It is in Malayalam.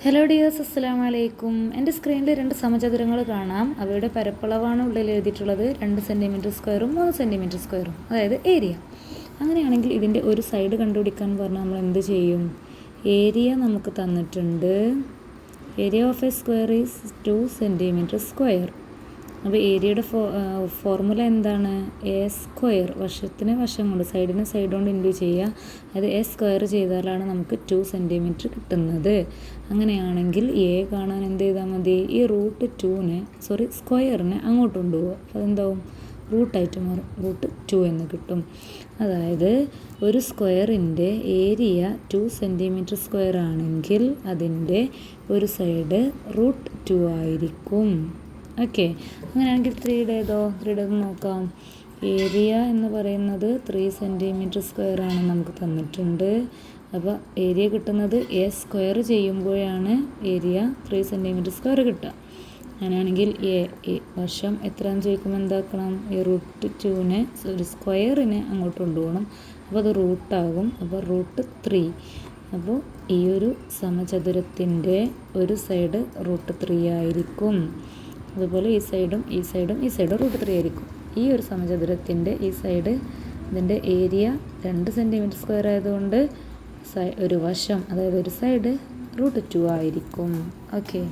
ഹലോ ഡിയേഴ്സ്, അസ്സലാമു അലൈക്കും. എൻ്റെ സ്ക്രീനിൽ 2 സമചതുരങ്ങൾ കാണാം. അവയുടെ പരപ്പളവാണ് ഉള്ളിൽ എഴുതിയിട്ടുള്ളത്. 2 സെൻറ്റിമീറ്റർ സ്ക്വയറും 3 സെൻറ്റിമീറ്റർ സ്ക്വയറും, അതായത് ഏരിയ. അങ്ങനെയാണെങ്കിൽ ഇതിൻ്റെ ഒരു സൈഡ് കണ്ടുപിടിക്കാൻ പറഞ്ഞാൽ നമ്മൾ എന്ത് ചെയ്യും? ഏരിയ നമുക്ക് തന്നിട്ടുണ്ട്. Area of A square is 2 centimetre square. അപ്പോൾ ഏരിയയുടെ ഫോർമുല എന്താണ്? A square. വശത്തിന് വശം കൊണ്ട്, സൈഡിന് സൈഡ് കൊണ്ട് ഇൻറ്റു ചെയ്യുക. അത് എ സ്ക്വയർ ചെയ്താലാണ് നമുക്ക് 2 സെൻറ്റിമീറ്റർ കിട്ടുന്നത്. അങ്ങനെയാണെങ്കിൽ എ കാണാൻ എന്ത് ചെയ്താൽ മതി? ഈ സ്ക്വയറിനെ അങ്ങോട്ട് കൊണ്ടുപോകുക. അപ്പോൾ അതെന്താവും? റൂട്ടായിട്ട് മാറും. √2 എന്ന് കിട്ടും. അതായത് ഒരു സ്ക്വയറിൻ്റെ ഏരിയ 2 സെൻറ്റിമീറ്റർ സ്ക്വയർ ആണെങ്കിൽ അതിൻ്റെ ഒരു സൈഡ് √2 ആയിരിക്കും. ഓക്കെ, അങ്ങനെയാണെങ്കിൽ 3യുടെ നോക്കാം. ഏരിയ എന്ന് പറയുന്നത് 3 സെൻറ്റിമീറ്റർ സ്ക്വയർ ആണ് നമുക്ക് തന്നിട്ടുണ്ട്. അപ്പോൾ ഏരിയ കിട്ടുന്നത് എ സ്ക്വയർ ചെയ്യുമ്പോഴാണ് ഏരിയ 3 സെൻറ്റിമീറ്റർ സ്ക്വയർ കിട്ടുക. അങ്ങനെയാണെങ്കിൽ വശം എത്രയാണെന്ന് ചോദിക്കുമ്പോൾ എന്താക്കണം? ഈ √2നെ സ്ക്വയറിനെ അങ്ങോട്ട് കൊണ്ടുപോകണം. അപ്പോൾ അത് റൂട്ടാകും. അപ്പോൾ √3. അപ്പോൾ ഈ ഒരു സമചതുരത്തിൻ്റെ ഒരു സൈഡ് √3 ആയിരിക്കും. അതുപോലെ ഈ സൈഡും √3 ആയിരിക്കും. ഈ ഒരു സമചതുരത്തിൻ്റെ ഈ സൈഡ്, ഇതിൻ്റെ ഏരിയ 2 സെൻറ്റിമീറ്റർ സ്ക്വയർ ആയതുകൊണ്ട് ഒരു വശം, അതായത് ഒരു സൈഡ് √2 ആയിരിക്കും. ഓക്കെ.